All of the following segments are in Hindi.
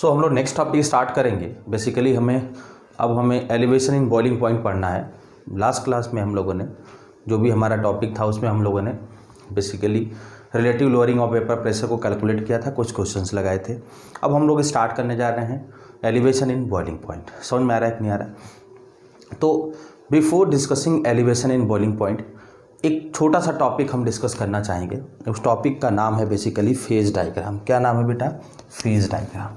सो हम लोग नेक्स्ट टॉपिक स्टार्ट करेंगे। बेसिकली हमें एलिवेशन इन बॉइलिंग पॉइंट पढ़ना है। लास्ट क्लास में हम लोगों ने जो भी हमारा टॉपिक था उसमें हम लोगों ने basically relative lowering of vapour pressure को कैलकुलेट किया था, कुछ क्वेश्चंस लगाए थे। अब हम लोग स्टार्ट करने जा रहे हैं एलिवेशन इन बॉइलिंग पॉइंट। समझ में आ रहा है कि नहीं आ रहा है? तो before discussing elevation in boiling point एक छोटा सा टॉपिक हम डिस्कस करना चाहेंगे। उस टॉपिक का नाम है बेसिकली फेज डायग्राम। क्या नाम है बेटा? Phase diagram.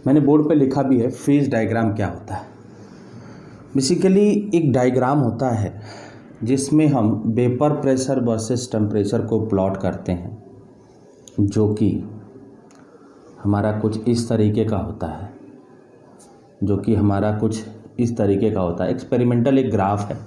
मैंने बोर्ड पे लिखा भी है फेज डायग्राम क्या होता है। बेसिकली एक डायग्राम होता है जिसमें हम वेपर प्रेशर वर्सेस टेम्परेचर को प्लॉट करते हैं, जो कि हमारा कुछ इस तरीके का होता है, एक्सपेरिमेंटल एक ग्राफ है।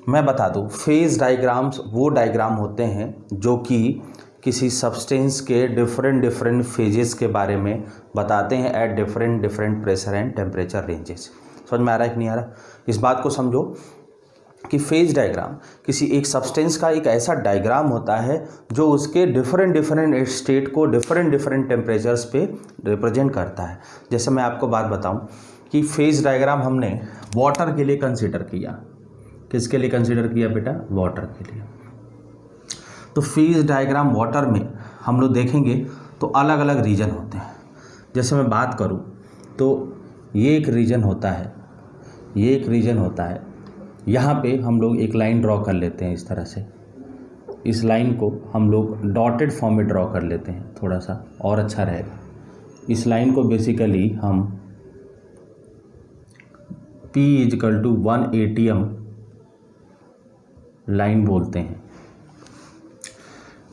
मैं बता दूं, फेज डायग्राम्स वो डायग्राम होते हैं जो कि किसी सब्सटेंस के डिफरेंट फेजेस के बारे में बताते हैं at different pressure and temperature ranges. समझ में आ रहा है कि नहीं आ रहा? इस बात को समझो कि फेज डायग्राम किसी एक सब्सटेंस का एक ऐसा डायग्राम होता है जो उसके डिफरेंट स्टेट को डिफरेंट टेम्परेचर्स पे रिप्रेजेंट करता है। जैसे मैं आपको बात बताऊं कि फेज डायग्राम हमने वाटर के लिए कंसिडर किया। किसके लिए कंसिडर किया बेटा? वाटर के लिए। तो फेज डायग्राम वाटर में हम लोग देखेंगे तो अलग अलग रीजन होते हैं। जैसे मैं बात करूं तो ये एक रीजन होता है, यहाँ पे हम लोग एक लाइन ड्रॉ कर लेते हैं। इस तरह से इस लाइन को हम लोग डॉटेड फॉर्म में ड्रॉ कर लेते हैं, थोड़ा सा और अच्छा रहेगा। इस लाइन को बेसिकली हम P = 1 ATM लाइन बोलते हैं।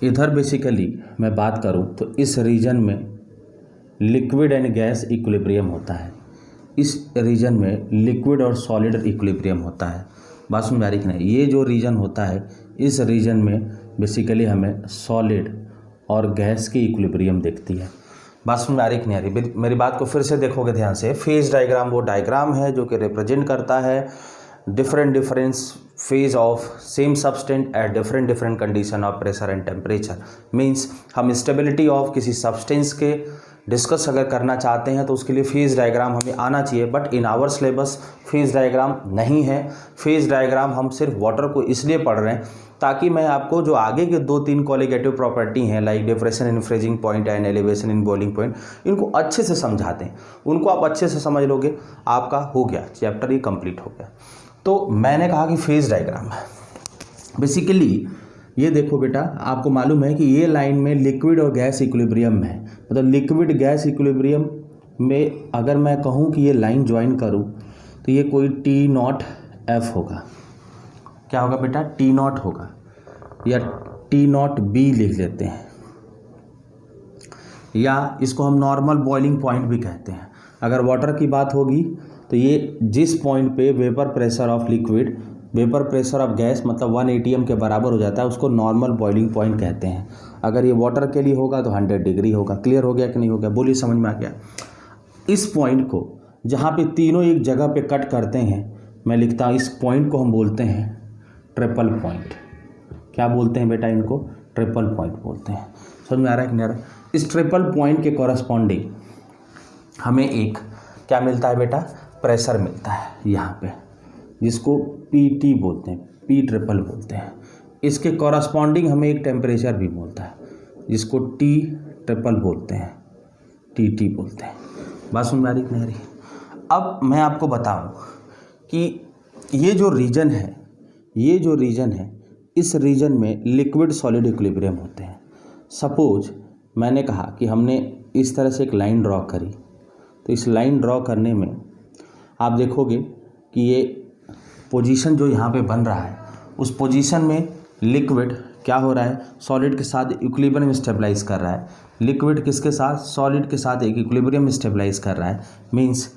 इधर बेसिकली मैं बात करूं तो इस रीजन में लिक्विड एंड गैस इक्विलिब्रियम होता है। इस रीजन में लिक्विड और सॉलिड इक्विलिब्रियम होता है। बात समझ में आ रही कि नहीं? ये जो रीजन होता है, इस रीजन में बेसिकली हमें सॉलिड और गैस की इक्विलिब्रियम दिखती है। बात समझ में आ रही कि नहीं आ रही? मेरी बात को फिर से देखोगे ध्यान से। फेज डायग्राम वो डायग्राम है जो कि रिप्रेजेंट करता है different phase of same substance at different condition of pressure and temperature. Means हम स्टेबिलिटी ऑफ किसी सब्सटेंस के डिस्कस अगर करना चाहते हैं तो उसके लिए फेज डायग्राम हमें आना चाहिए। But in our syllabus phase diagram नहीं है। फेज डायग्राम हम सिर्फ वाटर को इसलिए पढ़ रहे हैं ताकि मैं आपको जो आगे के 2-3 कॉलिगेटिव प्रॉपर्टी हैं like depression in freezing point and elevation in boiling point, इनको अच्छे से समझा दें। उनको आप अच्छे से समझ लोगे, आपका हो गया चैप्टर, ही कंप्लीट हो गया। तो मैंने कहा कि फेज डायग्राम बेसिकली ये देखो बेटा, आपको मालूम है कि ये लाइन में लिक्विड और गैस इक्विलिब्रियम में है। मतलब लिक्विड गैस इक्विलिब्रियम में अगर मैं कहूँ कि ये लाइन ज्वाइन करूँ तो ये कोई T0F होगा। क्या होगा बेटा? T0 होगा, या T0B लिख लेते हैं, या इसको हम नॉर्मल बॉइलिंग पॉइंट भी कहते हैं। अगर वाटर की बात होगी तो ये जिस पॉइंट पे vapour pressure of liquid vapour pressure of gas मतलब 1 ATM के बराबर हो जाता है, उसको नॉर्मल बॉइलिंग पॉइंट कहते हैं। अगर ये वाटर के लिए होगा तो 100 डिग्री होगा। क्लियर हो गया कि नहीं हो गया? बोलिए, समझ में आ गया? इस पॉइंट को जहाँ पे तीनों एक जगह पे कट करते हैं, मैं लिखता हूँ इस पॉइंट को हम बोलते हैं ट्रिपल पॉइंट। क्या बोलते हैं बेटा? इनको ट्रिपल पॉइंट बोलते हैं। समझ में आ रहा है कि नहीं आ रहा है? इस ट्रिपल पॉइंट के कॉरस्पॉन्डिंग हमें एक क्या मिलता है बेटा? प्रेशर मिलता है यहाँ पे, जिसको PT बोलते हैं, P ट्रिपल बोलते हैं। इसके कॉरस्पॉन्डिंग हमें एक टेम्परेचर भी मिलता है जिसको T ट्रिपल बोलते हैं, TT बोलते हैं। बात सुन में आ रही कि नहीं आ रही? अब मैं आपको बताऊं कि ये जो रीजन है, इस रीजन में लिक्विड सॉलिड इक्विलिब्रियम होते हैं। सपोज मैंने कहा कि हमने इस तरह से एक लाइन ड्रॉ करी, तो इस लाइन ड्रॉ करने में आप देखोगे कि ये पोजीशन जो यहाँ पे बन रहा है, उस पोजीशन में लिक्विड क्या हो रहा है? सॉलिड के साथ इक्विलिब्रियम स्टेबलाइज कर रहा है। लिक्विड किसके साथ? सॉलिड के साथ एक इक्विलिब्रियम स्टेबलाइज कर रहा है। मीन्स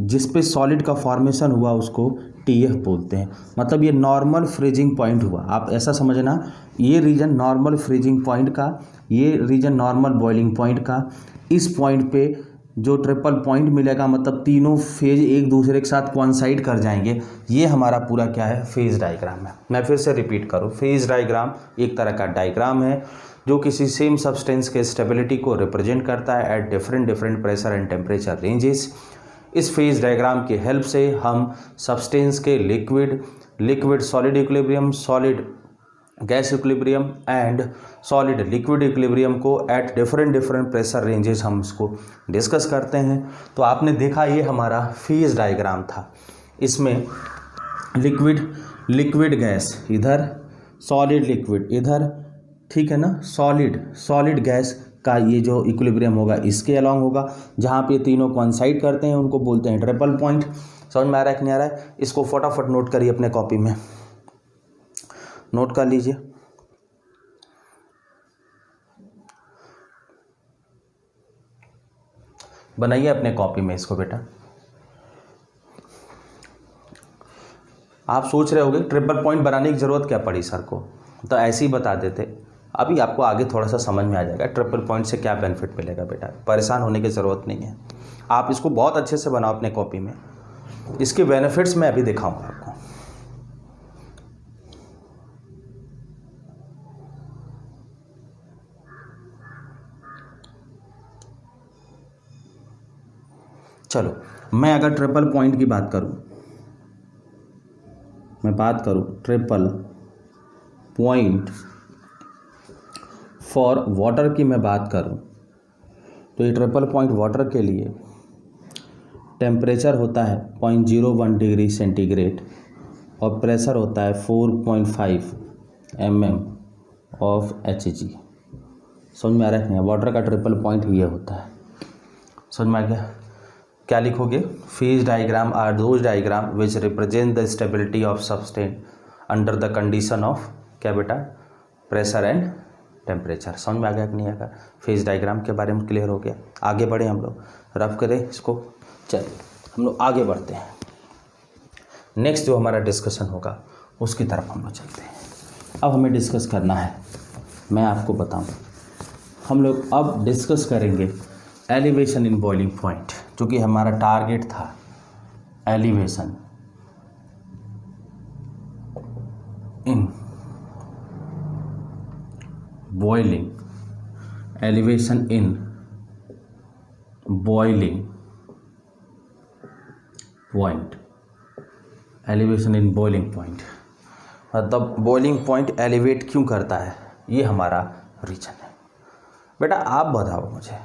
जिस पे सॉलिड का फॉर्मेशन हुआ उसको TF बोलते हैं। मतलब ये नॉर्मल फ्रीजिंग पॉइंट हुआ। आप ऐसा समझना, ये रीजन नॉर्मल फ्रीजिंग पॉइंट का, ये रीजन नॉर्मल बॉइलिंग पॉइंट का। इस पॉइंट पे जो ट्रिपल पॉइंट मिलेगा, मतलब तीनों फेज एक दूसरे के साथ कोइंसाइड कर जाएंगे। ये हमारा पूरा क्या है? फेज डायग्राम है। मैं फिर से रिपीट करूँ, फेज डायग्राम एक तरह का डायग्राम है जो किसी सेम सब्सटेंस के स्टेबिलिटी को रिप्रेजेंट करता है at different different pressure and temperature ranges. इस फेज डायग्राम की हेल्प से हम सब्सटेंस के liquid solid equilibrium, solid gas equilibrium and solid liquid equilibrium को at different different pressure ranges हम इसको डिस्कस करते हैं। तो आपने देखा ये हमारा फेज डायग्राम था। इसमें लिक्विड गैस इधर, सॉलिड लिक्विड इधर, ठीक है ना, सॉलिड गैस का ये जो इक्विलिब्रियम होगा इसके अलॉन्ग होगा। जहाँ पे तीनों कोइंसाइड करते हैं उनको बोलते हैं ट्रिपल पॉइंट। समझ में आ रहा है कि नहीं आ रहा है? इसको फटाफट नोट करिए अपने कॉपी में, नोट कर लीजिए। बनाइए अपने कॉपी में इसको बेटा। आप सोच रहे होगे ट्रिपल पॉइंट बनाने की ज़रूरत क्या पड़ी सर को, तो ऐसे ही बता देते। अभी आपको आगे थोड़ा सा समझ में आ जाएगा ट्रिपल पॉइंट से क्या बेनिफिट मिलेगा बेटा, परेशान होने की ज़रूरत नहीं है। आप इसको बहुत अच्छे से बनाओ अपने कॉपी में। इसके बेनिफिट्स मैं अभी दिखाऊंगा आपको। चलो, मैं अगर ट्रिपल पॉइंट की बात करूं, ट्रिपल पॉइंट फॉर वाटर की मैं बात करूं, तो ये ट्रिपल पॉइंट वाटर के लिए टेम्परेचर होता है 0.01 डिग्री सेंटीग्रेड और प्रेशर होता है 4.5 mm ऑफ Hg। समझ में आ रहा है? वाटर का ट्रिपल पॉइंट ये होता है। समझ में आ गया? क्या लिखोगे? Phase diagram are those diagram which represent the stability of substance under the condition of क्या बेटा, प्रेशर एंड टेम्परेचर। समझ में आ गया कि नहीं आ गया? फेज डायग्राम के बारे में क्लियर हो गया। आगे बढ़े हम लोग, रफ करें इसको। चलिए हम लोग आगे बढ़ते हैं। नेक्स्ट जो हमारा डिस्कशन होगा उसकी तरफ हम लोग चलते हैं। अब हमें डिस्कस करना है, मैं आपको बताऊं, हम लोग अब डिस्कस करेंगे एलिवेशन इन बॉइलिंग पॉइंट, जो कि हमारा टारगेट था। Elevation in boiling, elevation in boiling point, elevation in boiling point मतलब बॉइलिंग पॉइंट एलिवेट क्यों करता है, ये हमारा रीजन है। बेटा आप बताओ मुझे,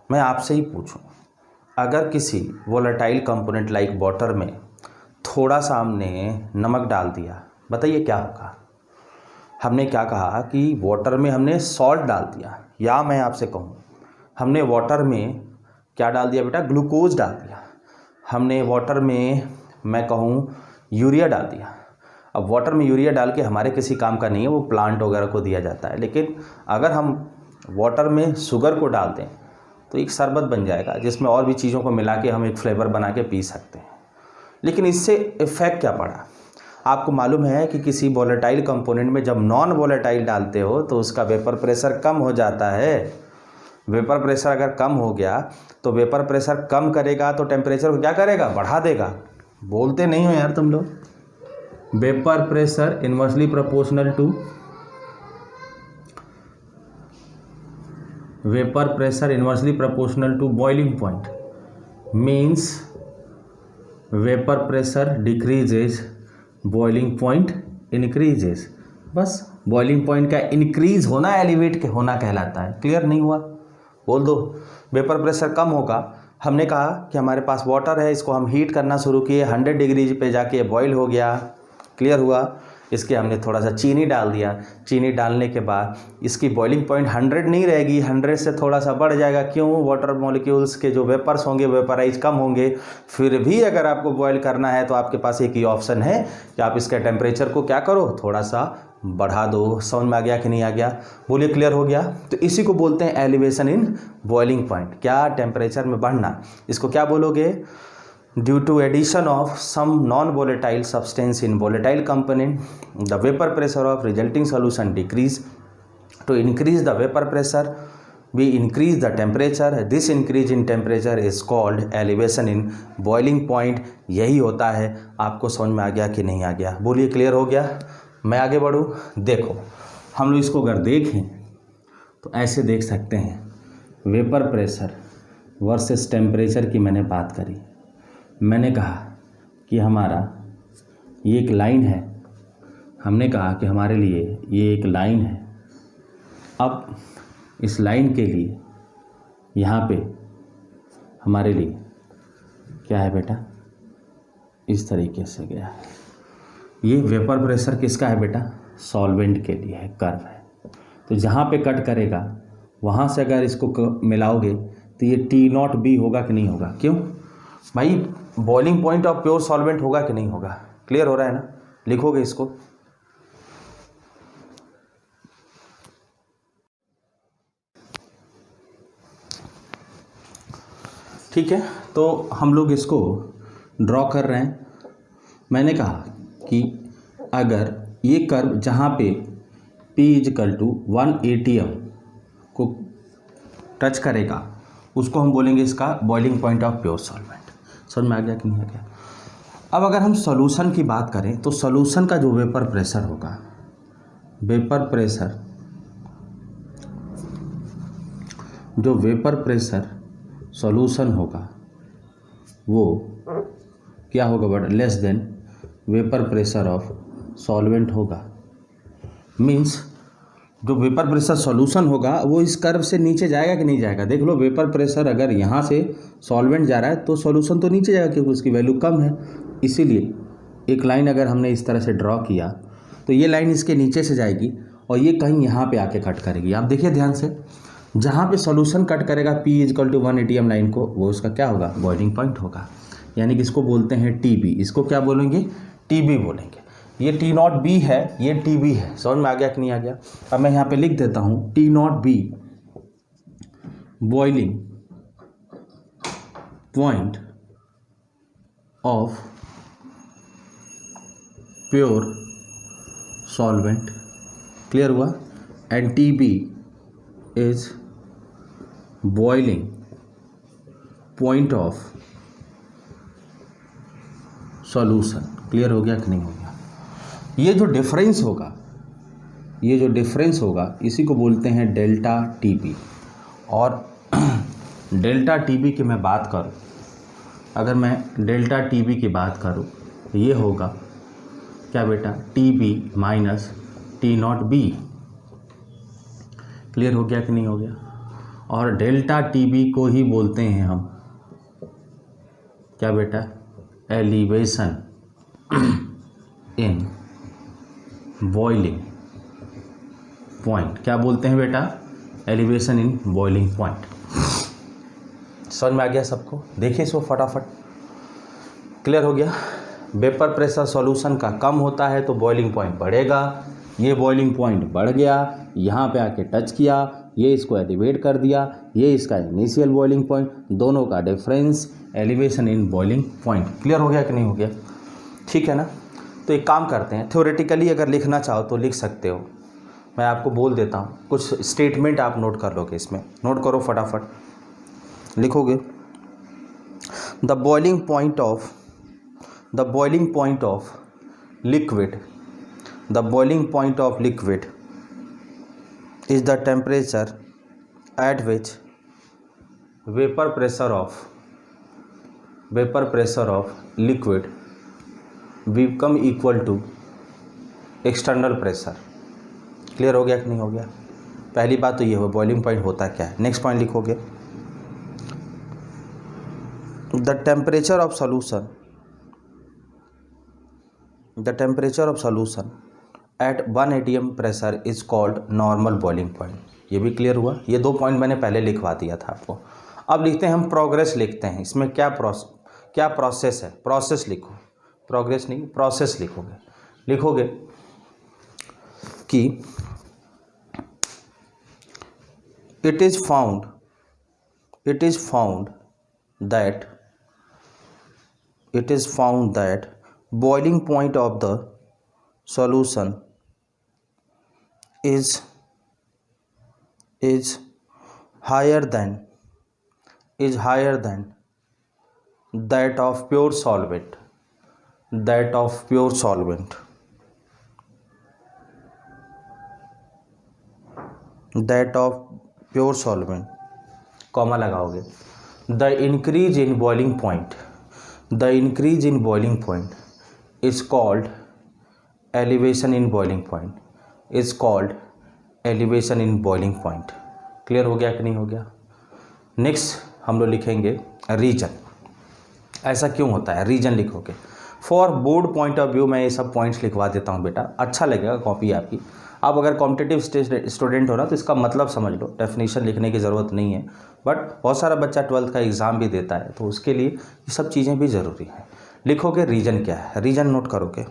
मैं आपसे ही पूछूं, अगर किसी वोलेटाइल कंपोनेंट लाइक वाटर में थोड़ा सा हमने नमक डाल दिया, बताइए क्या होगा? हमने क्या कहा कि वाटर में हमने सॉल्ट डाल दिया, या मैं आपसे कहूँ हमने वाटर में क्या डाल दिया बेटा, ग्लूकोज डाल दिया। हमने वाटर में मैं कहूँ यूरिया डाल दिया। अब वाटर में यूरिया डाल के हमारे किसी काम का नहीं है, वो प्लांट वगैरह को दिया जाता है। लेकिन अगर हम वाटर में शुगर को डाल दें तो एक शरबत बन जाएगा, जिसमें और भी चीज़ों को मिला के हम एक फ्लेवर बना के पी सकते हैं। लेकिन इससे इफ़ेक्ट क्या पड़ा? आपको मालूम है कि किसी वोलेटाइल कंपोनेंट में जब नॉन वोलेटाइल डालते हो तो उसका वेपर प्रेशर कम हो जाता है। वेपर प्रेशर अगर कम हो गया तो वेपर प्रेशर कम करेगा तो टेम्परेचर को क्या करेगा, बढ़ा देगा। बोलते नहीं हो यार तुम लोग। Vapour pressure inversely proportional to vapour pressure inversely proportional to boiling point means vapour pressure decreases, boiling point increases. बस बॉइलिंग पॉइंट का इंक्रीज होना एलिवेट के होना कहलाता है। क्लियर नहीं हुआ? बोल दो। वेपर प्रेशर कम होगा, हमने कहा कि हमारे पास वाटर है, इसको हम हीट करना शुरू किए, 100 डिग्री पे जाके बॉईल हो गया। क्लियर हुआ? इसके हमने थोड़ा सा चीनी डाल दिया। चीनी डालने के बाद इसकी बॉइलिंग पॉइंट 100 नहीं रहेगी, 100 से थोड़ा सा बढ़ जाएगा। क्यों? वाटर मॉलिक्यूल्स के जो वेपर्स होंगे, वेपराइज कम होंगे। फिर भी अगर आपको बॉईल करना है तो आपके पास एक ही ऑप्शन है कि आप इसके टेम्परेचर को क्या करो, थोड़ा सा बढ़ा दो। समझ में आ गया कि नहीं आ गया? बोलिए क्लियर हो गया? तो इसी को बोलते हैं एलिवेशन इन बॉइलिंग पॉइंट। क्या? टेम्परेचर में बढ़ना। इसको क्या बोलोगे? Due to addition of some non-volatile substance in volatile component, the vapor pressure of resulting solution decrease. To increase the vapor pressure, we increase the temperature. This increase in temperature is called elevation in boiling point. यही होता है। आपको समझ में आ गया कि नहीं आ गया? बोलिए क्लियर हो गया? मैं आगे बढ़ूँ। देखो हम लोग इसको अगर देखें तो ऐसे देख सकते हैं, वेपर प्रेशर वर्सेस टेम्परेचर की मैंने बात करी। मैंने कहा कि हमारा ये एक लाइन है, हमने कहा कि हमारे लिए ये एक लाइन है। अब इस लाइन के लिए यहाँ पे हमारे लिए क्या है बेटा, इस तरीके से गया है। ये वेपर प्रेशर किसका है बेटा, सॉल्वेंट के लिए है, कर्व है। तो जहाँ पे कट करेगा वहाँ से अगर इसको मिलाओगे तो ये T0B होगा कि नहीं होगा। क्यों भाई, boiling point of pure solvent होगा कि नहीं होगा। क्लियर हो रहा है ना, लिखोगे इसको। ठीक है, तो हम लोग इसको ड्रॉ कर रहे हैं। मैंने कहा कि अगर ये कर्व जहाँ पे P = 1 ATM को टच करेगा उसको हम बोलेंगे इसका boiling point of pure solvent. समझ में आ गया कि नहीं आ गया। अब अगर हम सॉल्यूशन की बात करें तो सॉल्यूशन का जो वेपर प्रेशर होगा, वेपर प्रेशर, जो वेपर प्रेशर सॉल्यूशन होगा वो क्या होगा but less than vapour pressure of solvent होगा। मीन्स जो वेपर प्रेशर सॉल्यूशन होगा वो इस कर्व से नीचे जाएगा कि नहीं जाएगा। देख लो, वेपर प्रेशर अगर यहाँ से सॉल्वेंट जा रहा है तो सॉल्यूशन तो नीचे जाएगा क्योंकि उसकी वैल्यू कम है। इसीलिए एक लाइन अगर हमने इस तरह से ड्रॉ किया तो ये लाइन इसके नीचे से जाएगी और ये कहीं यहाँ पे आके कट करेगी। आप देखिए ध्यान से, जहाँ पे सॉल्यूशन कट करेगा P = 1 ATM लाइन को, वो उसका क्या होगा, बॉइलिंग पॉइंट होगा। यानी कि इसको बोलते हैं TB। इसको क्या बोलेंगे, TB बोलेंगे। ये T0B है, ये TB है। समझ में आ गया कि नहीं आ गया। अब मैं यहाँ पे लिख देता हूँ T0B boiling point of pure solvent. Clear हुआ। And TB is boiling point of solution. Clear हो गया कि नहीं हो गया। ये जो डिफरेंस होगा, ये जो डिफरेंस होगा इसी को बोलते हैं डेल्टा TB। और डेल्टा TB की मैं बात करूं, अगर मैं डेल्टा TB की बात करूं तो ये होगा क्या बेटा, TB - T0B। क्लियर हो गया कि नहीं हो गया। और डेल्टा TB को ही बोलते हैं हम क्या बेटा, एलिवेशन इन बॉइलिंग पॉइंट। क्या बोलते हैं बेटा, एलिवेशन इन बॉइलिंग पॉइंट। समझ में आ गया सबको। देखिए इसको फटाफट। क्लियर हो गया। वेपर प्रेशर सॉल्यूशन का कम होता है तो बॉइलिंग पॉइंट बढ़ेगा। ये बॉइलिंग पॉइंट बढ़ गया, यहाँ पे आके टच किया, ये इसको एलिवेट कर दिया, ये इसका इनिशियल बॉइलिंग पॉइंट, दोनों का difference elevation in boiling point. Clear हो गया कि नहीं हो गया। ठीक है ना। तो एक काम करते हैं, थ्योरेटिकली अगर लिखना चाहो तो लिख सकते हो। मैं आपको बोल देता हूँ, कुछ स्टेटमेंट आप नोट कर लोगे। इसमें नोट करो फटाफट, लिखोगे the boiling point of liquid, the boiling point of liquid is the temperature at which vapor pressure of liquid become equal to external pressure। Clear हो गया कि नहीं हो गया। पहली बात तो ये हो, बॉइलिंग पॉइंट होता क्या है। नेक्स्ट पॉइंट लिखोगे the temperature of solution at 1 ATM pressure is called normal boiling point. ये भी क्लियर हुआ। ये 2 पॉइंट मैंने पहले लिखवा दिया था आपको। अब लिखते हैं हम प्रोग्रेस लिखते हैं। इसमें क्या प्रोसेस है, प्रोसेस लिखो, प्रोग्रेस नहीं प्रोसेस लिखोगे कि it is found that boiling point of the solution is higher than that of pure solvent, that of pure solvent, comma लगाओगे, the increase in boiling point, the increase in boiling point is called elevation in boiling point, is called elevation in boiling point. Clear हो गया कि नहीं हो गया? नेक्स्ट हम लोग लिखेंगे रीजन। ऐसा क्यों होता है, रीजन लिखोगे। For board point of view मैं ये सब पॉइंट्स लिखवा देता हूँ बेटा, अच्छा लगेगा कॉपी आपकी। आप अगर कॉम्पिटिटिव स्टूडेंट हो ना तो इसका मतलब समझ लो, डेफिनेशन लिखने की ज़रूरत नहीं है, बट बहुत सारा बच्चा 12th का एग्ज़ाम भी देता है तो उसके लिए ये सब चीज़ें भी ज़रूरी हैं। लिखोगे रीजन क्या है, रीजन नोट करोगे।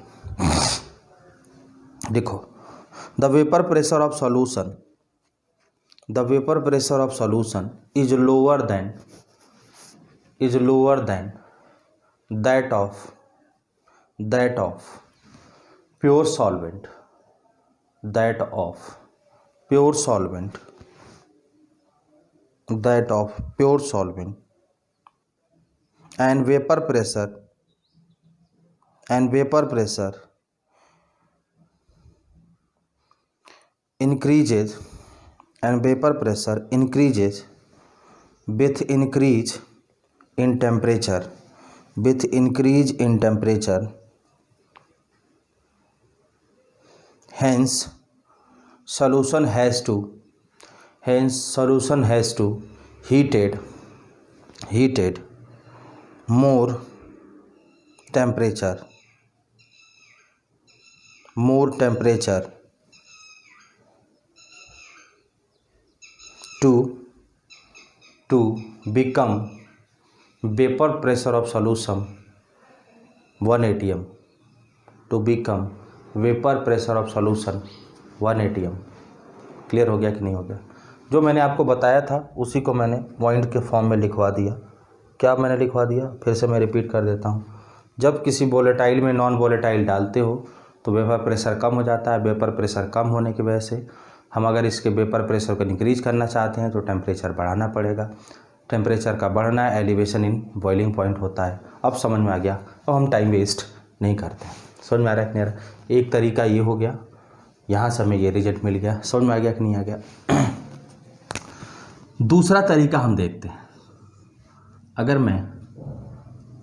देखो, the vapour pressure of solution, the vapour pressure of solution is lower than that of pure solvent, that of pure solvent and vapor pressure increases with increase in temperature, hence solution has to heated more temperature to become vapor pressure of solution 1 atm, to become vapour pressure of solution 1 atm। Clear हो गया कि नहीं हो गया? जो मैंने आपको बताया था उसी को मैंने पॉइंट के फॉर्म में लिखवा दिया। क्या मैंने लिखवा दिया, फिर से मैं रिपीट कर देता हूँ। जब किसी वोलेटाइल में नॉन वोलेटाइल डालते हो तो वेपर प्रेशर कम हो जाता है। वेपर प्रेशर कम होने की वजह से हम अगर इसके वेपर प्रेशर को इंक्रीज करना चाहते हैं तो टेम्परेचर बढ़ाना पड़ेगा। टेम्परेचर का बढ़ना एलिवेशन इन बॉइलिंग पॉइंट होता है। अब समझ में आ गया। अब हम टाइम वेस्ट नहीं करते। समझ में आ रहा है कि नहीं आ रहा? एक तरीका ये हो गया, यहाँ से हमें ये रिजल्ट मिल गया। समझ में आ गया कि नहीं आ गया? दूसरा तरीका हम देखते हैं। अगर मैं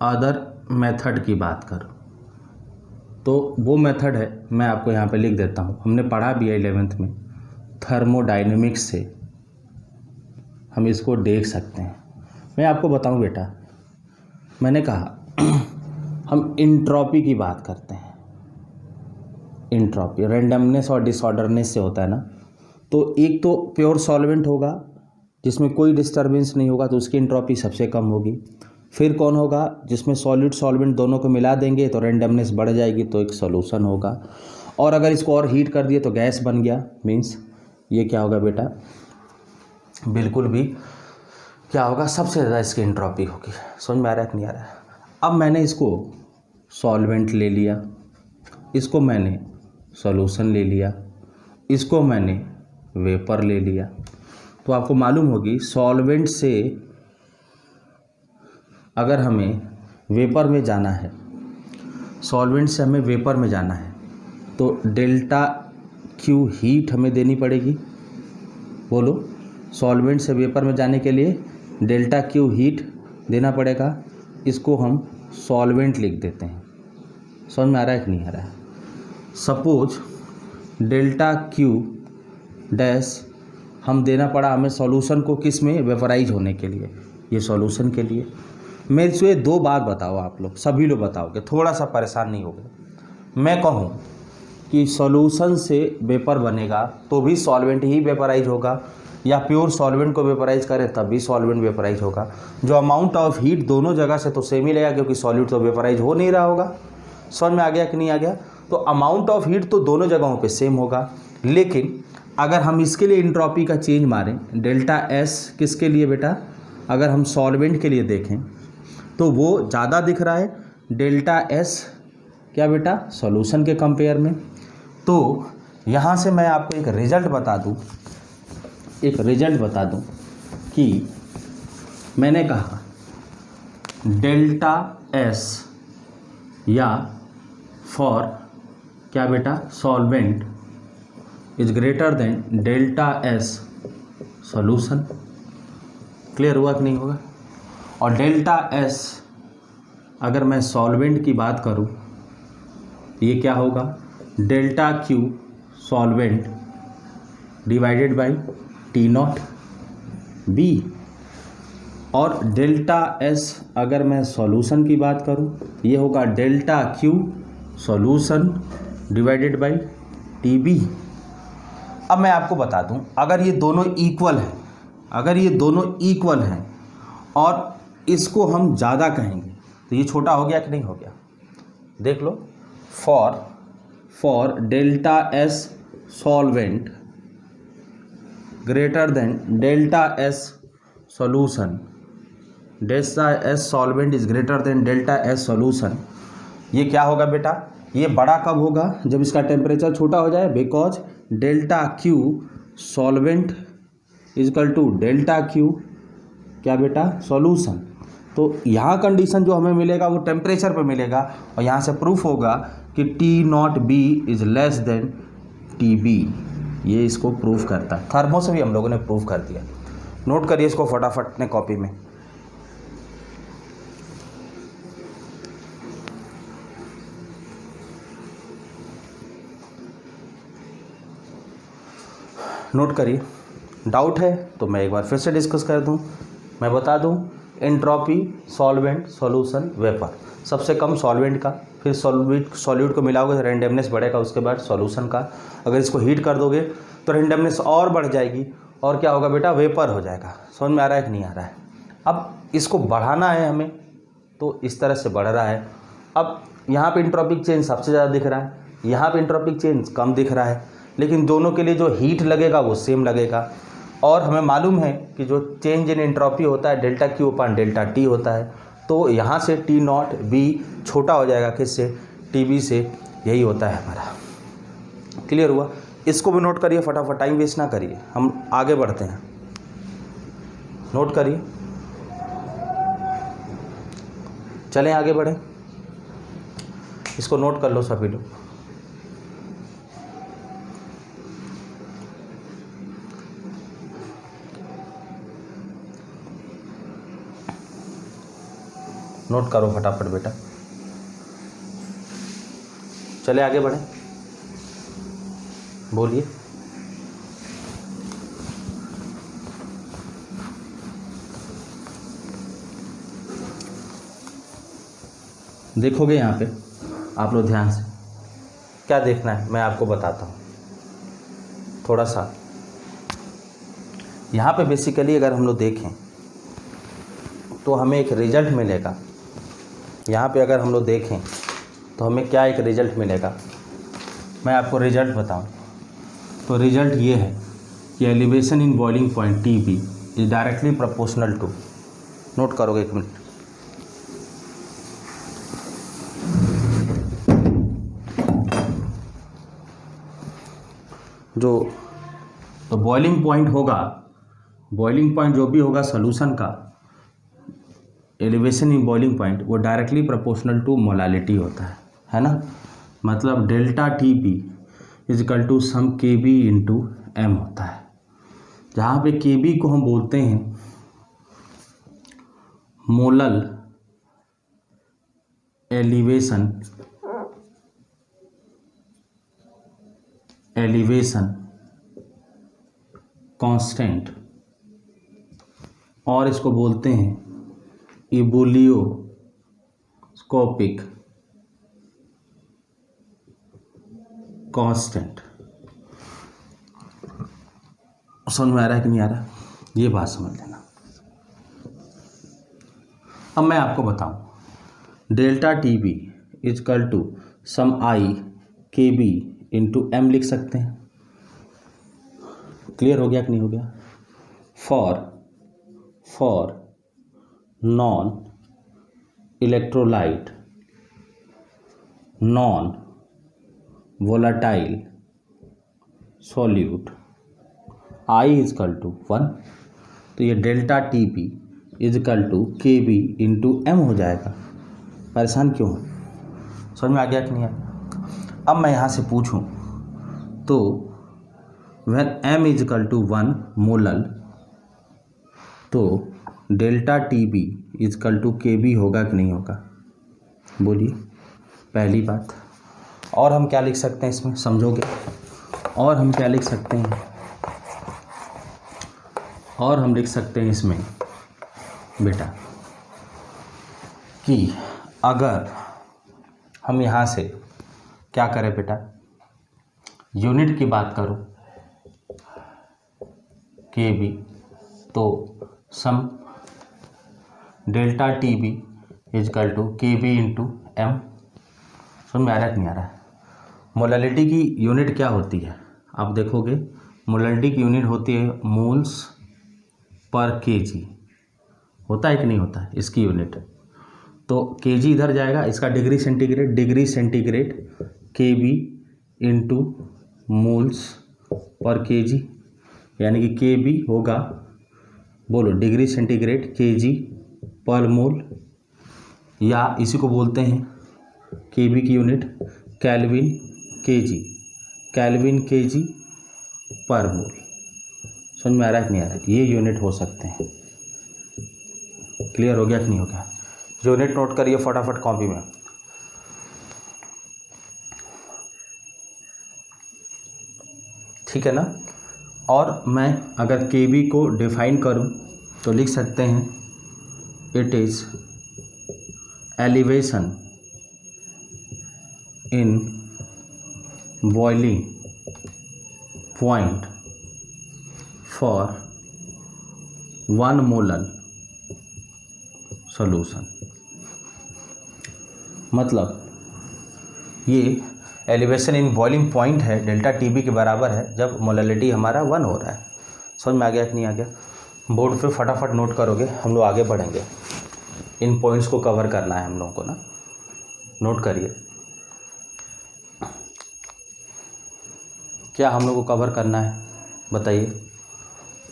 अदर मेथड की बात करूँ तो वो मेथड है, मैं आपको यहाँ पे लिख देता हूँ। हमने पढ़ा भी है 11th में, थर्मोडाइनमिक्स से हम इसको देख सकते हैं। मैं आपको बताऊँ बेटा, मैंने कहा हम इंट्रॉपी की बात करते हैं। इंट्रॉपी रैंडमनेस और डिसऑर्डरनेस से होता है ना। तो एक तो प्योर सॉल्वेंट होगा जिसमें कोई डिस्टर्बेंस नहीं होगा तो उसकी इंट्रॉपी सबसे कम होगी। फिर कौन होगा, जिसमें सॉलिड सॉल्वेंट दोनों को मिला देंगे तो रैंडमनेस बढ़ जाएगी तो एक सॉल्यूशन होगा। और अगर इसको और हीट कर दिए तो गैस बन गया, मीन्स ये क्या होगा बेटा, बिल्कुल भी क्या होगा, सबसे ज़्यादा इसकी इंट्रॉपी होगी। समझ में आ रहा है कि नहीं आ रहा है? अब मैंने इसको सॉल्वेंट ले लिया, इसको मैंने सॉल्यूशन ले लिया, इसको मैंने वेपर ले लिया। तो आपको मालूम होगी सॉल्वेंट से अगर हमें वेपर में जाना है, सॉल्वेंट से हमें वेपर में जाना है तो डेल्टा क्यू हीट हमें देनी पड़ेगी। बोलो, सॉल्वेंट से वेपर में जाने के लिए डेल्टा क्यू हीट देना पड़ेगा। इसको हम सॉल्वेंट लिख देते हैं। समझ में आ रहा है कि नहीं आ रहा है? सपोज डेल्टा क्यू डैश हम देना पड़ा हमें सॉल्यूशन को, किस में, वेपराइज होने के लिए, ये सॉल्यूशन के लिए। मेरे से दो बात बताओ, आप लोग सभी लोग बताओगे, थोड़ा सा परेशान नहीं होगे। मैं कहूँ कि सॉल्यूशन से वेपर बनेगा तो भी सॉल्वेंट ही वेपराइज होगा, या प्योर सॉल्वेंट को वेपराइज करें तब भी सॉल्वेंट वेपराइज होगा। जो अमाउंट ऑफ हीट दोनों जगह से तो सेम ही लगेगा क्योंकि सॉल्यूट तो वेपराइज हो नहीं रहा होगा। समझ में आ गया कि नहीं आ गया? तो अमाउंट ऑफ हीट तो दोनों जगहों पे सेम होगा। लेकिन अगर हम इसके लिए इंट्रॉपी का चेंज मारें, डेल्टा एस किसके लिए बेटा, अगर हम सॉल्वेंट के लिए देखें तो वो ज़्यादा दिख रहा है, डेल्टा एस क्या बेटा, सॉल्यूशन के कंपेयर में। तो यहाँ से मैं आपको एक रिजल्ट बता दूँ कि मैंने कहा डेल्टा एस या फॉर क्या बेटा, solvent is greater than delta s solution. Clear हुआ कि नहीं होगा? और डेल्टा एस अगर मैं सॉल्वेंट की बात करूं, ये क्या होगा? Delta Q solvent divided by T naught B. और डेल्टा एस अगर मैं सॉल्यूशन की बात करूं, ये होगा delta Q solution divided by T B. अब मैं आपको बता दूं, अगर ये दोनों इक्वल हैं, अगर ये दोनों इक्वल हैं और इसको हम ज़्यादा कहेंगे तो ये छोटा हो गया कि नहीं हो गया? देख लो, for delta s solvent greater than delta s solution, delta s solvent is greater than delta s solution, ये क्या होगा बेटा? ये बड़ा कब होगा? जब इसका टेम्परेचर छोटा हो जाए, because delta Q solvent equal to delta Q क्या बेटा? सॉल्यूशन। तो यहाँ कंडीशन जो हमें मिलेगा वो टेम्परेचर पे मिलेगा, और यहाँ से प्रूफ होगा कि T naught B is less than T B. ये इसको प्रूफ करता है। थर्मो से भी हम लोगों ने प्रूफ कर दिया। नोट करिए इसको फटाफट अपने कॉपी में। नोट करिए। डाउट है तो मैं एक बार फिर से डिस्कस कर दूं। मैं बता दूं, एंट्रोपी सॉल्वेंट सॉल्यूशन वेपर, सबसे कम सॉल्वेंट का, फिर सॉल्यूट को मिलाओगे तो रेंडमनेस बढ़ेगा, उसके बाद सॉल्यूशन का। अगर इसको हीट कर दोगे तो रेंडमनेस और बढ़ जाएगी, और क्या होगा बेटा? वेपर हो जाएगा। समझ में आ रहा है कि नहीं आ रहा है? अब इसको बढ़ाना है हमें, तो इस तरह से बढ़ रहा है। अब यहाँ पे एंट्रोपिक चेंज सबसे ज़्यादा दिख रहा है, यहाँ पे एंट्रोपिक चेंज कम दिख रहा है, लेकिन दोनों के लिए जो हीट लगेगा वो सेम लगेगा। और हमें मालूम है कि जो चेंज इन एंट्रोपी होता है डेल्टा क्यू अपान डेल्टा टी होता है। तो यहाँ से टी नॉट बी छोटा हो जाएगा, किससे? टी बी से। यही होता है हमारा। क्लियर हुआ? इसको भी नोट करिए फटाफट, टाइम वेस्ट ना करिए, हम आगे बढ़ते हैं। नोट करिए, चलें आगे बढ़ें। इसको नोट कर लो सभी लोग। नोट करो फटाफट बेटा, चले आगे बढ़ें। बोलिए। देखोगे यहाँ पे आप लोग ध्यान से, क्या देखना है मैं आपको बताता हूँ थोड़ा सा। यहाँ पे बेसिकली अगर हम लोग देखें तो हमें एक रिजल्ट मिलेगा। यहाँ पे अगर हम लोग देखें तो हमें क्या एक रिजल्ट मिलेगा, मैं आपको रिजल्ट बताऊँ तो रिजल्ट ये है कि elevation in boiling point T B is directly proportional to, note करोगे एक मिनट, जो तो बॉइलिंग पॉइंट होगा, बॉइलिंग पॉइंट जो भी होगा सॉल्यूशन का, एलिवेशन इन बॉइलिंग पॉइंट वो डायरेक्टली प्रोपोर्शनल टू मोलालिटी होता है ना? मतलब delta T B is equal to sum K B into M होता है, जहाँ पे के बी को हम बोलते हैं मोलल एलिवेशन कांस्टेंट, और इसको बोलते हैं इबुलियोस्कोपिक कांस्टेंट। समझ में आ रहा है कि नहीं आ रहा? ये बात समझ लेना। अब मैं आपको बताऊं, delta T B is equal to sum i K B into M लिख सकते हैं। क्लियर हो गया कि नहीं हो गया? For non electrolyte non volatile solute I equal to 1, तो ये delta T P equal to K B into M हो जाएगा। परेशान क्यों है? समझ में आ गया कि नहीं आया? अब मैं यहाँ से पूछूं तो when m is equal to 1 molal तो delta T B is equal to K B होगा कि नहीं होगा, बोलिए पहली बात। और हम क्या लिख सकते हैं इसमें, समझोगे? और हम क्या लिख सकते हैं, और हम लिख सकते हैं इसमें बेटा कि अगर हम यहाँ से क्या करें बेटा, यूनिट की बात करो के बी, तो sum delta T B is equal to K B into m. समझ में आ रहा है कि नहीं आ रहा है? मोलैलिटी की यूनिट क्या होती है, आप देखोगे मोलैलिटी की यूनिट होती है मोल्स पर केजी, होता है कि नहीं होता है इसकी यूनिट। तो केजी इधर जाएगा, इसका degree centigrade K B into moles पर केजी, यानी कि के बी होगा, बोलो डिग्री सेंटीग्रेड केजी पर मोल, या इसी को बोलते हैं के बी की यूनिट केल्विन केजी पर मोल। समझ में आ रहा है कि नहीं आ रहा है? ये यूनिट हो सकते हैं। क्लियर हो गया कि नहीं हो गया? यूनिट नोट करिए फटाफट कॉपी में। ठीक है ना? और मैं अगर के बी को डिफाइन करूं तो लिख सकते हैं it is elevation in boiling point for 1 molar solution. मतलब ये एलिवेशन इन बॉइलिंग पॉइंट है, डेल्टा टी बी के बराबर है जब मोलैलिटी हमारा 1 हो रहा है। समझ में आ गया कि नहीं आ गया? बोर्ड पे फटाफट नोट करोगे, हम लोग आगे बढ़ेंगे। इन पॉइंट्स को कवर करना है हम लोगों को ना, नोट करिए क्या हम लोग को कवर करना है, बताइए।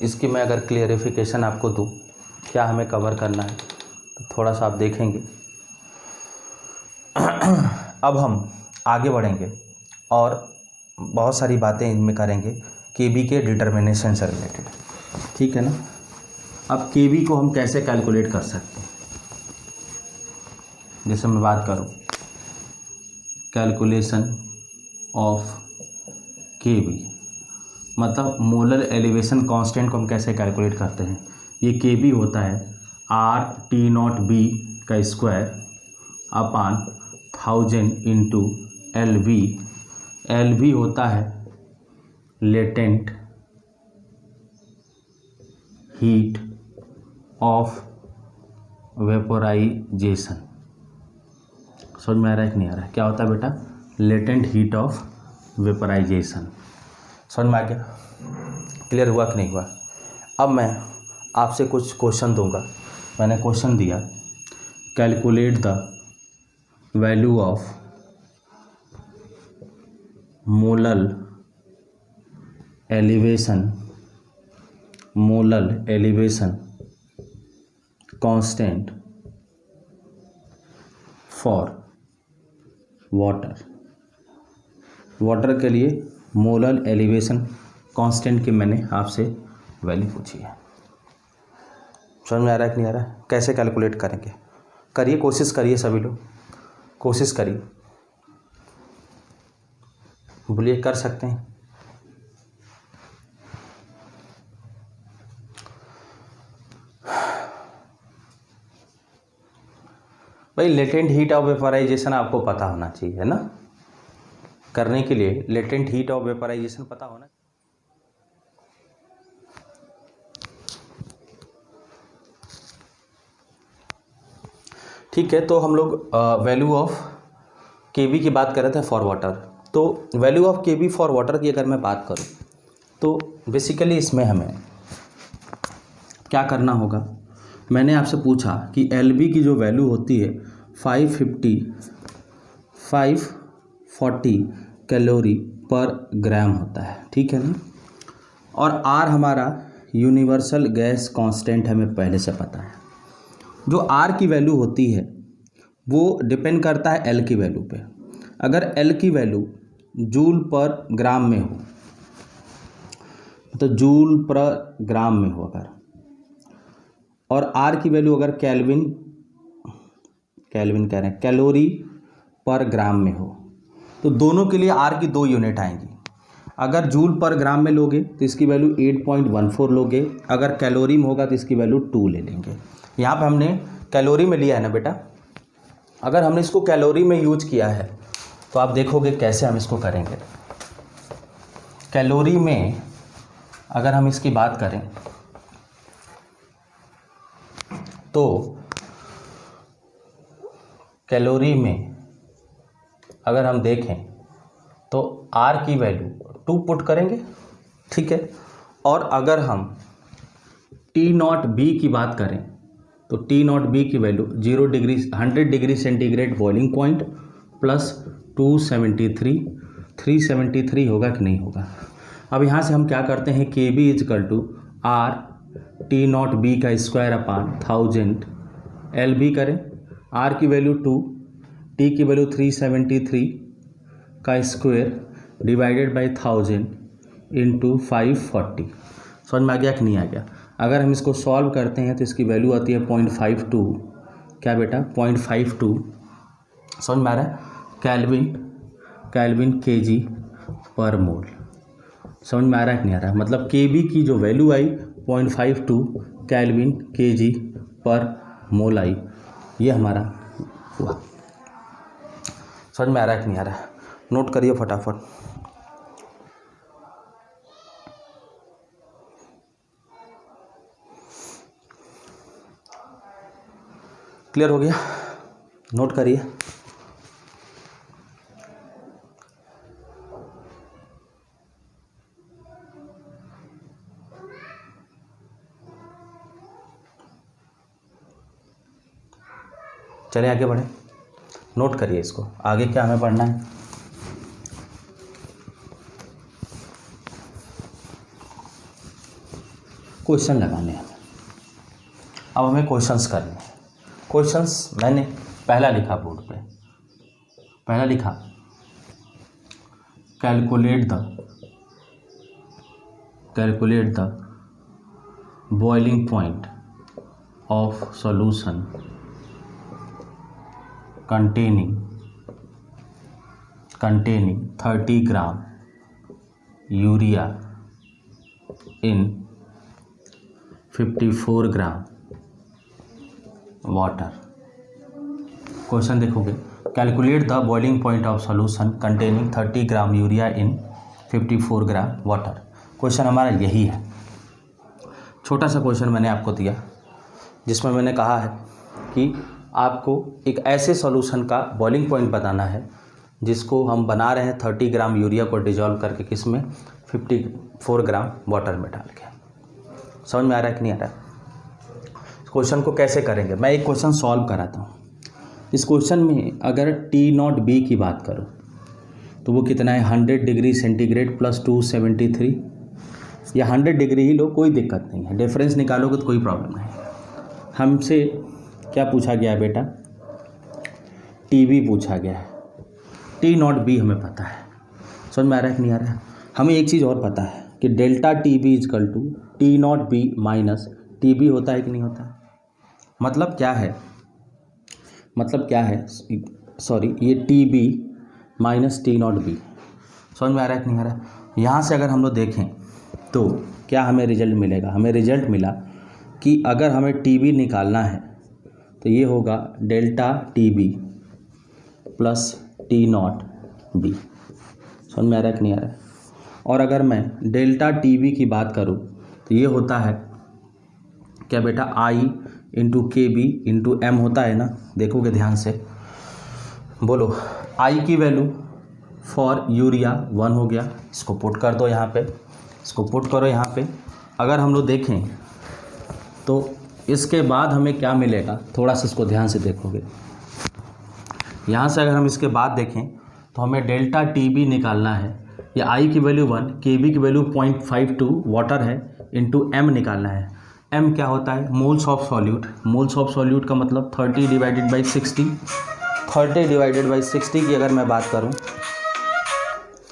इसकी मैं अगर क्लियरिफिकेशन आपको दूं क्या हमें कवर करना है तो थोड़ा सा आप देखेंगे। अब हम आगे बढ़ेंगे और बहुत सारी बातें इनमें करेंगे के बी के डिटर्मिनेशन से रिलेटेड, ठीक है ना। अब के बी को हम कैसे कैलकुलेट कर सकते हैं, जैसे मैं बात करूं कैलकुलेशन ऑफ के बी, मतलब मोलर एलिवेशन कांस्टेंट को हम कैसे कैलकुलेट करते हैं। ये के बी होता है आर टी नॉट बी का square upon 1000 into L V होता है लेटेंट हीट ऑफ वेपोराइजेशन। समझ में आ रहा है कि नहीं आ रहा है? क्या होता है बेटा? Latent heat of vaporisation. समझ में आ गया? क्लियर हुआ कि नहीं हुआ? अब मैं आपसे कुछ क्वेश्चन दूंगा। मैंने क्वेश्चन दिया calculate the value of molar elevation constant for water के लिए मोलर एलिवेशन कांस्टेंट की मैंने आपसे वैल्यू पूछी है। समझ में आ रहा है कि नहीं आ रहा है? कैसे कैलकुलेट करेंगे, करिए, कोशिश करिए, सभी लोग कोशिश करिए, बोलिए कर सकते हैं। भाई लेटेंट हीट ऑफ वेपराइजेशन आपको पता होना चाहिए, है ना। करने के लिए लेटेंट हीट ऑफ वेपराइजेशन पता होना। ठीक है, तो हम लोग वैल्यू ऑफ के बी की बात कर रहे थे फॉर वाटर। तो वैल्यू ऑफ के बी फॉर वाटर की अगर मैं बात करूं तो बेसिकली इसमें हमें क्या करना होगा। मैंने आपसे पूछा कि एल बी की जो वैल्यू होती है 540 कैलोरी पर ग्राम होता है, ठीक है ना। और आर हमारा यूनिवर्सल गैस कांस्टेंट हमें पहले से पता है। जो आर की वैल्यू होती है वो डिपेंड करता है एल की वैल्यू पे। अगर एल की वैल्यू जूल पर ग्राम में हो, तो जूल पर ग्राम में हो, अगर और आर की वैल्यू अगर केल्विन कह रहे हैं कैलोरी पर ग्राम में हो, तो दोनों के लिए आर की 2 यूनिट आएंगी। अगर जूल पर ग्राम में लोगे तो इसकी वैल्यू 8.14 लोगे, अगर कैलोरी में होगा तो इसकी वैल्यू 2 ले लेंगे। यहाँ पे हमने कैलोरी में लिया है ना बेटा। अगर हमने इसको कैलोरी में यूज किया है तो आप देखोगे कैसे हम इसको करेंगे। कैलोरी में अगर हम इसकी बात करें तो कैलोरी में अगर हम देखें तो आर की वैल्यू 2 पुट करेंगे, ठीक है। और अगर हम टी नॉट बी की बात करें तो टी नॉट बी की value 100 degree centigrade boiling point plus 273, 373 होगा कि नहीं होगा। अब यहाँ से हम क्या करते हैं, K B is equal to R T naught B का स्क्वायर अपान 1000 एल बी करें। आर की वैल्यू 2, टी की वैल्यू 373 का स्क्वायर डिवाइडेड बाई 1000 इंटू 540। समझ में आ गया कि नहीं आ गया। अगर हम इसको सॉल्व करते हैं तो इसकी वैल्यू आती है 0.52। क्या बेटा 0.52 समझ में आ रहा है, कैल्विन केजी पर मोल। समझ में आ रहा है कि नहीं आ रहा है। मतलब केबी की जो वैल्यू आई 0.52 कैल्विन केजी पर मोल आई, ये हमारा हुआ। समझ में आ रहा है कि नहीं आ रहा है, नोट करिए फटाफट। क्लियर हो गया, नोट करिए। चलिए आगे बढ़े, नोट करिए इसको। आगे क्या हमें पढ़ना है, क्वेश्चन लगाने हैं। अब हमें क्वेश्चंस करने हैं। क्वेश्चंस मैंने पहला लिखा बोर्ड पे, पहला लिखा calculate the boiling point of solution containing 30 gram urea in 54 gram water. Question देखोगे, calculate the boiling point of solution containing 30 gram urea in 54 gram water. Question हमारा यही है। छोटा सा क्वेश्चन मैंने आपको दिया जिसमें मैंने कहा है कि आपको एक ऐसे सॉल्यूशन का बॉइलिंग पॉइंट बताना है जिसको हम बना रहे हैं 30 ग्राम यूरिया को डिजॉल्व करके, किसमें 54 ग्राम वाटर में डाल के। समझ में आ रहा है कि नहीं आ रहा है। क्वेश्चन को कैसे करेंगे, मैं एक क्वेश्चन सॉल्व कराता हूँ। इस क्वेश्चन में अगर टी नॉट बी की बात करो तो वो कितना है 100 डिग्री सेंटीग्रेड प्लस 273, या 100 डिग्री ही लो, कोई दिक्कत नहीं है, डिफरेंस निकालोगे तो कोई प्रॉब्लम नहीं। हमसे क्या पूछा गया है बेटा, टी बी पूछा गया है, टी नॉट बी हमें पता है। समझ में आ रहा है कि नहीं आ रहा है। हमें एक चीज़ और पता है कि delta T B is equal to T naught B minus T B होता है कि नहीं होता है। मतलब क्या है, सॉरी, ये T B minus T naught B. समझ में आ रहा है कि नहीं आ रहा है। यहाँ से अगर हम लोग देखें तो क्या हमें रिजल्ट मिलेगा, हमें रिजल्ट मिला कि अगर हमें टी बी निकालना है तो ये होगा delta T B plus T naught B. समझ में आ रहा है कि नहीं आ रहा है। और अगर मैं डेल्टा टी बी की बात करूँ तो ये होता है क्या बेटा, आई इंटू के बी इंटू एम होता है ना। देखोगे ध्यान से, बोलो आई की वैल्यू फॉर यूरिया 1 हो गया, इसको पुट कर दो यहाँ पे, इसको पुट करो यहाँ पे। अगर हम लोग देखें तो इसके बाद हमें क्या मिलेगा, थोड़ा सा इसको ध्यान से देखोगे। यहाँ से अगर हम इसके बाद देखें तो हमें डेल्टा टी बी निकालना है, या आई की वैल्यू 1, के बी की वैल्यू 0.52 वाटर है, इंटू एम निकालना है। एम क्या होता है, moles of solute. Moles of solute का मतलब 30 डिवाइडेड बाई 60। 30 डिवाइडेड बाई 60 की अगर मैं बात करूँ,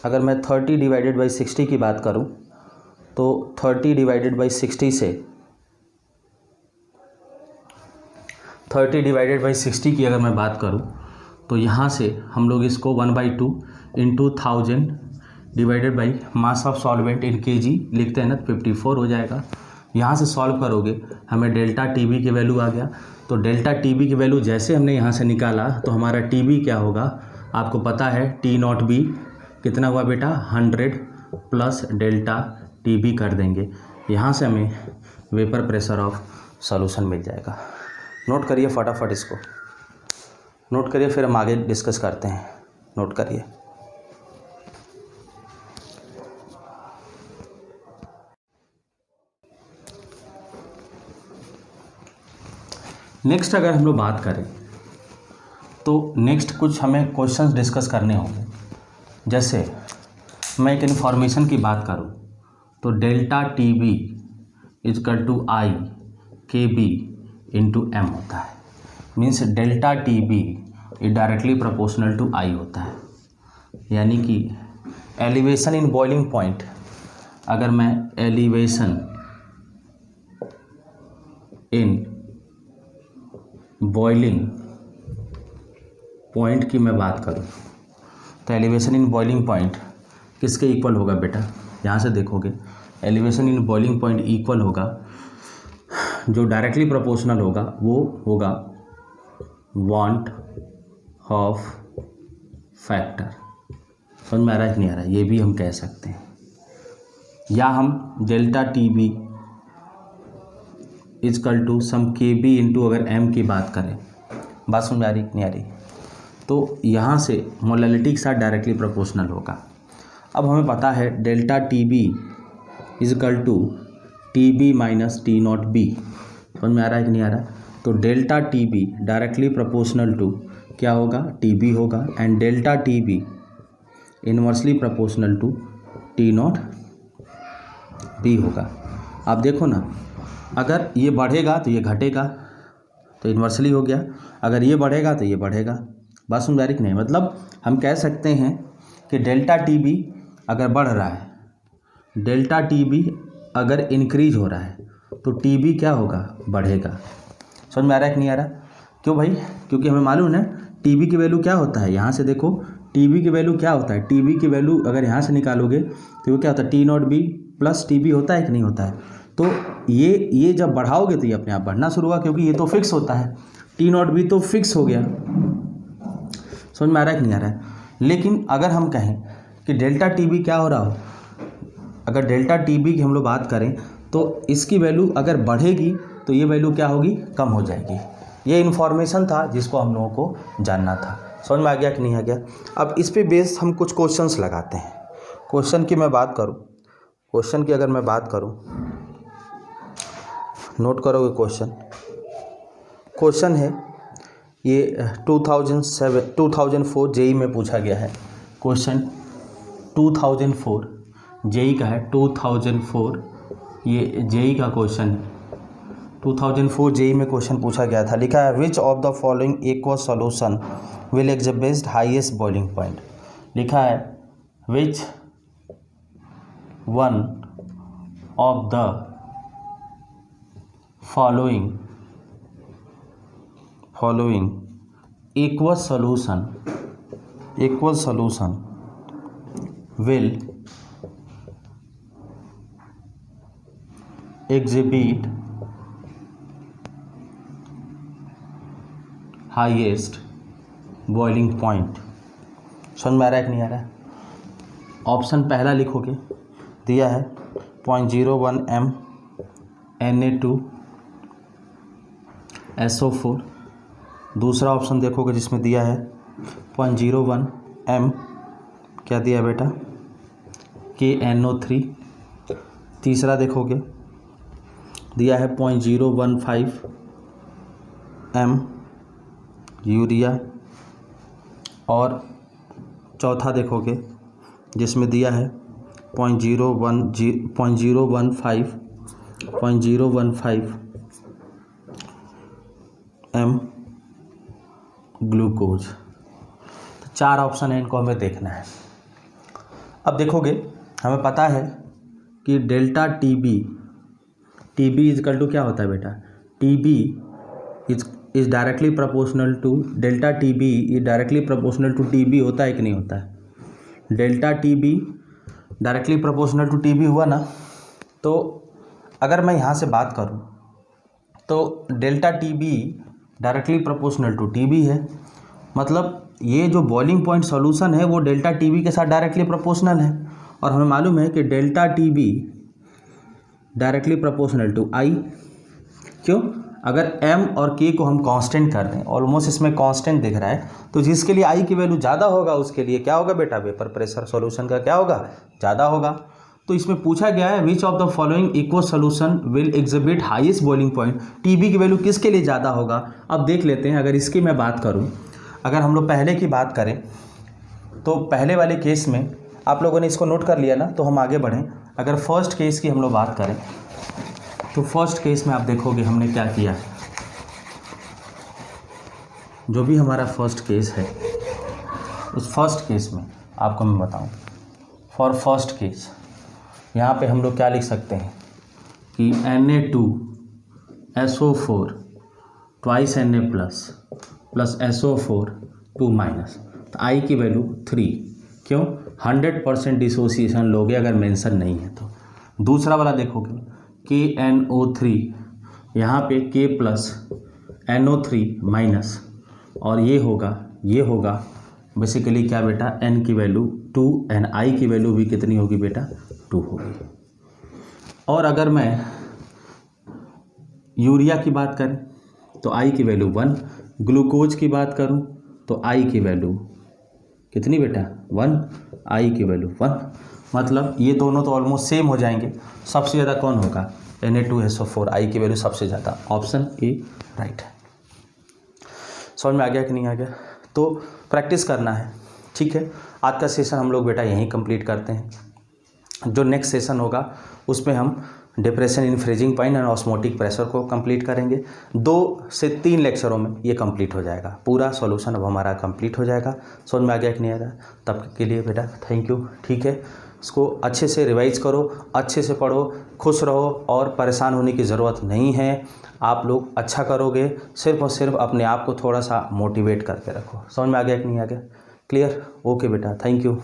अगर मैं 30 डिवाइडेड बाई 60 की बात करूँ तो 30 डिवाइडेड बाई 60 से 30 डिवाइडेड बाई 60 की अगर मैं बात करूँ तो यहाँ से हम लोग इसको 1/2 into 1000 divided by mass of solvent in KG लिखते हैं ना, 54 हो जाएगा। यहाँ से सॉल्व करोगे हमें डेल्टा टीबी की वैल्यू आ गया। तो डेल्टा टीबी की वैल्यू जैसे हमने यहाँ से निकाला तो हमारा टीबी क्या होगा, आपको पता है टी नॉट बी कितना हुआ बेटा, 100 प्लस डेल्टा टीबी कर देंगे। यहाँ से हमें वेपर प्रेशर ऑफ सॉल्यूशन मिल जाएगा। नोट करिए फटाफट, इसको नोट करिए, फिर हम आगे डिस्कस करते हैं। नोट करिए। नेक्स्ट अगर हम लोग बात करें तो नेक्स्ट कुछ हमें क्वेश्चंस डिस्कस करने होंगे। जैसे मैं एक इन्फॉर्मेशन की बात करूं तो delta T B is equal to I K B into M होता है। Means delta T B is directly proportional to I होता है। यानी कि एलिवेशन इन बॉइलिंग पॉइंट, अगर मैं एलिवेशन इन बॉइलिंग पॉइंट की मैं बात करूं तो एलिवेशन इन बॉइलिंग पॉइंट किसके इक्वल होगा बेटा, यहाँ से देखोगे elevation in boiling point equal होगा, जो डायरेक्टली प्रोपोर्शनल होगा वो होगा वांट ऑफ फैक्टर। समझ में आ रहा है कि नहीं आ रहा है, ये भी हम कह सकते हैं। या हम delta T B is equal to sum K B into अगर एम की बात करें, बात समझ में आ रही नहीं आ रही, तो यहाँ से मोलैलिटी के साथ डायरेक्टली प्रोपोर्शनल होगा। अब हमें पता है delta T B is equal to T B minus T naught B. समझ में आ रहा है कि नहीं आ रहा है, तो delta T B directly proportional to क्या होगा, टी बी होगा, and delta T B inversely proportional to T naught B होगा। आप देखो ना, अगर ये बढ़ेगा तो ये घटेगा, तो इन्वर्सली हो गया, अगर ये बढ़ेगा तो ये बढ़ेगा। बात समझ आ रही कि नहीं, मतलब हम कह सकते हैं कि डेल्टा टी बी अगर बढ़ रहा है, डेल्टा टी बी अगर इंक्रीज हो रहा है तो टी बी क्या होगा, बढ़ेगा। समझ में आ रहा है कि नहीं आ रहा, क्यों भाई, क्योंकि हमें मालूम है टी बी की वैल्यू क्या होता है। यहाँ से देखो टी बी की वैल्यू क्या होता है, टी बी की वैल्यू अगर यहाँ से निकालोगे तो वो क्या होता है, T naught B plus T B होता है कि नहीं होता है। तो ये जब बढ़ाओगे तो ये अपने आप बढ़ना शुरू होगा, क्योंकि ये तो फिक्स होता है, टी नॉट बी तो फिक्स हो गया। समझ में आ रहा है कि नहीं आ रहा है। लेकिन अगर हम कहें कि डेल्टा टी बी क्या हो रहा हो, अगर डेल्टा टी बी की हम लोग बात करें तो इसकी वैल्यू अगर बढ़ेगी तो ये वैल्यू क्या होगी, कम हो जाएगी। ये इन्फॉर्मेशन था जिसको हम लोगों को जानना था। समझ में आ गया कि नहीं आ गया। अब इस पे बेस हम कुछ क्वेश्चंस लगाते हैं। क्वेश्चन की मैं बात करूं, क्वेश्चन की अगर मैं बात करूं, नोट करोगे क्वेश्चन। क्वेश्चन है ये 2004 जेई में पूछा गया है। क्वेश्चन 2004 जेई का है, 2004 ये जेई का क्वेश्चन है। 2004 जेई में क्वेश्चन पूछा गया था। लिखा है which of the following aqueous solution will exhibit highest boiling point. लिखा है which one of the following aqueous solution will exhibit highest boiling point। समझ में आ रहा है कि नहीं आ रहा है। ऑप्शन पहला लिखोगे, दिया है 0.01 m Na2SO4। दूसरा ऑप्शन देखोगे जिसमें दिया है 0.01 m, क्या दिया बेटा, KNO3। तीसरा देखोगे दिया है 0.015 m यूरिया। और चौथा देखोगे जिसमें दिया है 0.015 m ग्लूकोज। तो 4 ऑप्शन है, इनको हमें देखना है। अब देखोगे हमें पता है कि delta T B is equal to क्या होता है बेटा, T B is directly proportional to delta T B is directly proportional to T B होता है कि नहीं होता है। Delta T B directly proportional to T B हुआ ना, तो अगर मैं यहाँ से बात करूँ तो delta T B directly proportional to T B है, मतलब ये जो बॉइलिंग पॉइंट सॉल्यूशन है वो डेल्टा टी बी के साथ डायरेक्टली प्रोपोर्शनल है। और हमें मालूम है कि delta T B directly proportional to I. क्यों? अगर m और k को हम कांस्टेंट कर दें, ऑलमोस्ट इसमें कांस्टेंट दिख रहा है, तो जिसके लिए i की वैल्यू ज़्यादा होगा उसके लिए क्या होगा बेटा, वेपर प्रेशर सॉल्यूशन का क्या होगा, ज़्यादा होगा। तो इसमें पूछा गया है which of the following equal solution will exhibit highest boiling point, TB की वैल्यू किसके लिए ज़्यादा होगा। अब देख लेते हैं, अगर इसकी मैं बात करूँ, अगर हम लोग पहले की बात करें तो पहले वाले केस में आप लोगों ने इसको नोट कर लिया ना, तो हम आगे बढ़ें। अगर फर्स्ट केस की हम लोग बात करें तो फर्स्ट केस में आप देखोगे हमने क्या किया है, जो भी हमारा फर्स्ट केस है उस फर्स्ट केस में आपको मैं बताऊं, फॉर फर्स्ट केस यहाँ पे हम लोग क्या लिख सकते हैं कि Na2SO4 twice Na plus SO4 2 minus, तो आई की वैल्यू 3। क्यों? 100% डिसोसिएशन लोगे अगर मेंशन नहीं है तो। दूसरा वाला देखोगे KNO3, यहाँ पे K प्लस NO3 माइनस, और ये होगा बेसिकली क्या बेटा, N की वैल्यू 2 एंड I की वैल्यू भी कितनी होगी बेटा, 2 होगी। और अगर मैं यूरिया की बात करें तो I की वैल्यू 1, ग्लूकोज की बात करूं तो I की वैल्यू कितनी बेटा, 1, I की वैल्यू 1, मतलब ये दोनों तो ऑलमोस्ट सेम हो जाएंगे। सबसे ज़्यादा कौन होगा, Na2SO4, I की वैल्यू सबसे ज़्यादा, ऑप्शन ए राइट है। समझ में आ गया कि नहीं आ गया? तो प्रैक्टिस करना है, ठीक है। आज का सेशन हम लोग बेटा यहीं कंप्लीट करते हैं। जो नेक्स्ट सेशन होगा उसमें हम depression in freezing point and osmotic pressure को कंप्लीट करेंगे। 2 से 3 लेक्चरों में ये कंप्लीट हो जाएगा, पूरा सॉल्यूशन अब हमारा कंप्लीट हो जाएगा। समझ में आ गया कि नहीं आ रहा? तब के लिए बेटा थैंक यू, ठीक है। इसको अच्छे से रिवाइज करो, अच्छे से पढ़ो, खुश रहो और परेशान होने की ज़रूरत नहीं है। आप लोग अच्छा करोगे, सिर्फ और सिर्फ अपने आप को थोड़ा सा मोटिवेट करके रखो। समझ में आ गया कि नहीं आ गया? क्लियर? ओके बेटा, थैंक यू।